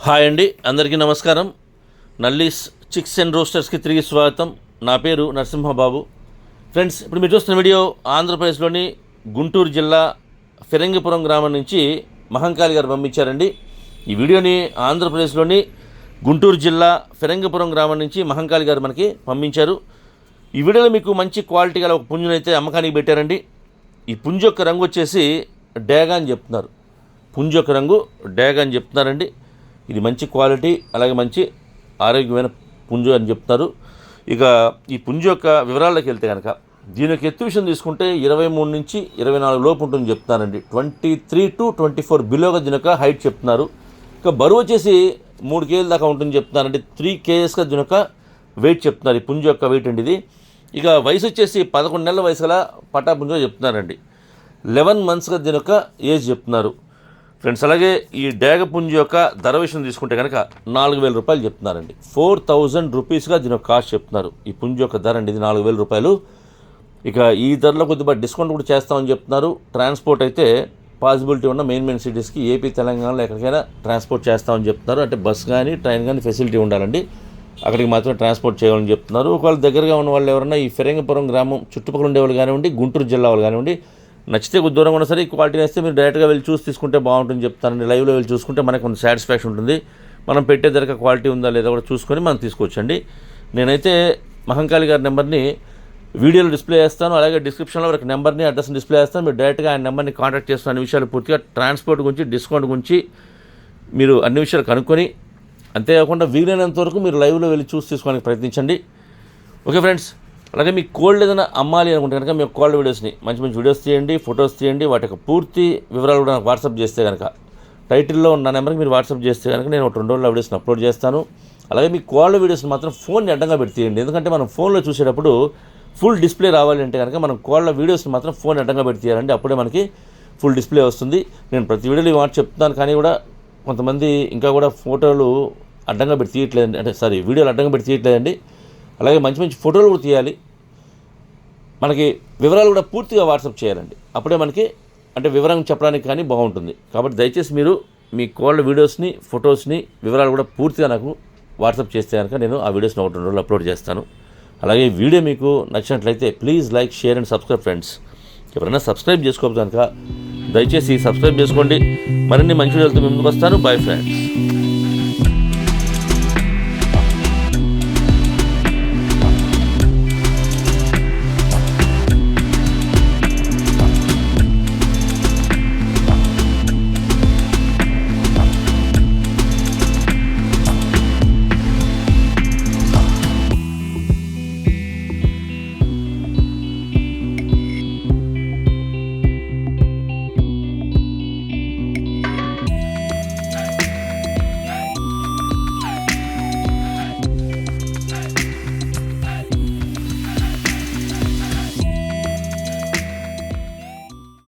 Hi అండి, అందరికీ నమస్కారం. నల్లీస్ చిక్స్ అండ్ రోస్టర్స్కి తిరిగి స్వాగతం. నా పేరు నరసింహబాబు. ఫ్రెండ్స్, ఇప్పుడు మీరు చూస్తున్న వీడియో ఆంధ్రప్రదేశ్లోని గుంటూరు జిల్లా ఫిరంగిపురం గ్రామం నుంచి మహంకాళి గారు పంపించారండి. ఈ వీడియోని ఆంధ్రప్రదేశ్లోని గుంటూరు జిల్లా ఫిరంగిపురం గ్రామం నుంచి మహంకాళి గారు మనకి పంపించారు. ఈ వీడియోలో మీకు మంచి క్వాలిటీ గల ఒక పుంజుని అయితే అమ్మకానికి పెట్టారండి. ఈ పుంజు యొక్క రంగు వచ్చేసి డేగా అని చెప్తున్నారు. పుంజు యొక్క రంగు డేగా అని చెప్తున్నారండి. ఇది మంచి క్వాలిటీ, అలాగే మంచి ఆరోగ్యమైన పుంజు అని చెప్తున్నారు. ఇక ఈ పుంజు యొక్క వివరాల్లోకి వెళ్తే కనుక దీని యొక్క ఎత్తు విషయం తీసుకుంటే 23 నుంచి 24 లోపు ఉంటుందని చెప్తున్నారండి. 23 to 24 బిలోగా దీని యొక్క హైట్ చెప్తున్నారు. ఇక బరువు వచ్చేసి 3 kg దాకా ఉంటుందని చెప్తున్నారండి. 3 kgsగా దీని యొక్క వెయిట్ చెప్తున్నారు. ఈ పుంజు యొక్క వెయిట్ అండి ఇది. ఇక వయసు వచ్చేసి 11 నెలల వయసు గల పటా పుంజుగా చెప్తున్నారండి. 11 monthsగా దీని యొక్క ఏజ్ చెప్తున్నారు. ఫ్రెండ్స్, అలాగే ఈ డేగ పుంజు యొక్క ధర విషయం తీసుకుంటే కనుక 4,000 రూపాయలు చెప్తున్నారండి. 4,000 రూపీస్గా దీని యొక్క కాస్ట్ చెప్తున్నారు. ఈ పుంజు యొక్క ధర అండి ఇది 4,000 రూపాయలు. ఇక ఈ ధరలో కొద్దిగా డిస్కౌంట్ కూడా చేస్తామని చెప్తున్నారు. ట్రాన్స్పోర్ట్ అయితే పాసిబిలిటీ ఉన్న మెయిన్ సిటీస్కి ఏపీ తెలంగాణలో ఎక్కడికైనా ట్రాన్స్పోర్ట్ చేస్తామని చెప్తున్నారు. అంటే బస్ కానీ ట్రైన్ కానీ ఫెసిలిటీ ఉండాలండి, అక్కడికి మాత్రం ట్రాన్స్పోర్ట్ చేయాలని చెప్తున్నారు. ఒకవేళ దగ్గరగా ఉన్న వాళ్ళు ఎవరైనా ఈ ఫిరంగిపురం గ్రామం చుట్టుపక్కల ఉండేవాళ్ళు కానివ్వండి, గుంటూరు జిల్లా వాళ్ళు కానివ్వండి, నచ్చితే కొద్ది దూరంగా ఉన్నా సరే ఈ క్వాలిటీ వేస్తే మీరు డైరెక్ట్గా వెళ్ళి చూసి తీసుకుంటే బాగుంటుంది చెప్తానండి. లైవ్లో వెళ్ళి చూసుకుంటే మనకు కొంచెం సాటిస్ఫాక్షన్ ఉంటుంది. మనం పెట్టే ధరక క్వాలిటీ ఉందా లేదా కూడా చూసుకొని మనం తీసుకోవచ్చండి. నేనైతే మహంకాళి గారి నెంబర్ని వీడియోలో డిస్ప్లే చేస్తాను, అలాగే డిస్క్రిప్షన్లో ఒక నెంబర్ని అడ్రస్ని డిస్ప్లే చేస్తాను. మీరు డైరెక్ట్గా ఆయన నెంబర్ని కాంటాక్ట్ చేస్తున్న అన్ని విషయాలు పూర్తిగా ట్రాన్స్పోర్ట్ గురించి, డిస్కౌంట్ గురించి మీరు అన్ని విషయాలు కనుక్కొని, అంతేకాకుండా వీలైనంత వరకు మీరు లైవ్లో వెళ్ళి చూసి తీసుకోవడానికి ప్రయత్నించండి. ఓకే ఫ్రెండ్స్, అలాగే మీ కోల్డ్ ఏదైనా అమ్మాలి అనుకుంటే కనుక మీ కోల్డ్ వీడియోస్ని మంచి మంచి వీడియోస్ తీయండి, ఫొటోస్ తీయండి. వాటి యొక్క పూర్తి వివరాలు కూడా నాకు వాట్సాప్ చేస్తే కనుక టైటిల్లో ఉన్న నెంబర్కి మీరు వాట్సాప్ చేస్తే కనుక నేను ఒక 2 రోజుల్లో వీడియోస్ని అప్లోడ్ చేస్తాను. అలాగే మీ కోల్డ్ వీడియోస్ని మాత్రం ఫోన్ని అడ్డంగా పెట్టి తీయండి. ఎందుకంటే మనం ఫోన్లో చూసేటప్పుడు ఫుల్ డిస్ప్లే రావాలి అంటే కనుక మనం కోళ్ళ వీడియోస్ని మాత్రం ఫోన్ అడ్డంగా పెట్టి తీయాలండి. అప్పుడే మనకి ఫుల్ డిస్ప్లే వస్తుంది. నేను ప్రతి వీడియోలో ఈ మాట చెప్తున్నాను, కానీ కూడా కొంతమంది ఇంకా కూడా ఫోటోలు అడ్డంగా పెట్టి తీయట్లేదండి, అంటే వీడియోలు అడ్డంగా పెట్టి తీయట్లేదండి. అలాగే మంచి మంచి ఫోటోలు కూడా తీయాలి. మనకి వివరాలు కూడా పూర్తిగా వాట్సాప్ చేయాలండి. అప్పుడే మనకి అంటే వివరంగా చెప్పడానికి కానీ బాగుంటుంది. కాబట్టి దయచేసి మీరు మీ కోళ్ళ వీడియోస్ని, ఫొటోస్ని, వివరాలు కూడా పూర్తిగా నాకు వాట్సాప్ చేస్తే కనుక నేను ఆ వీడియోస్ని 1-2 రోజులు అప్లోడ్ చేస్తాను. అలాగే ఈ వీడియో మీకు నచ్చినట్లయితే please like, share and subscribe friends. ఎవరైనా సబ్స్క్రైబ్ చేసుకోవచ్చు కనుక దయచేసి సబ్స్క్రైబ్ చేసుకోండి. మరిన్ని మంచి వీడియోలతో ముందుకు వస్తాను. Bye friends.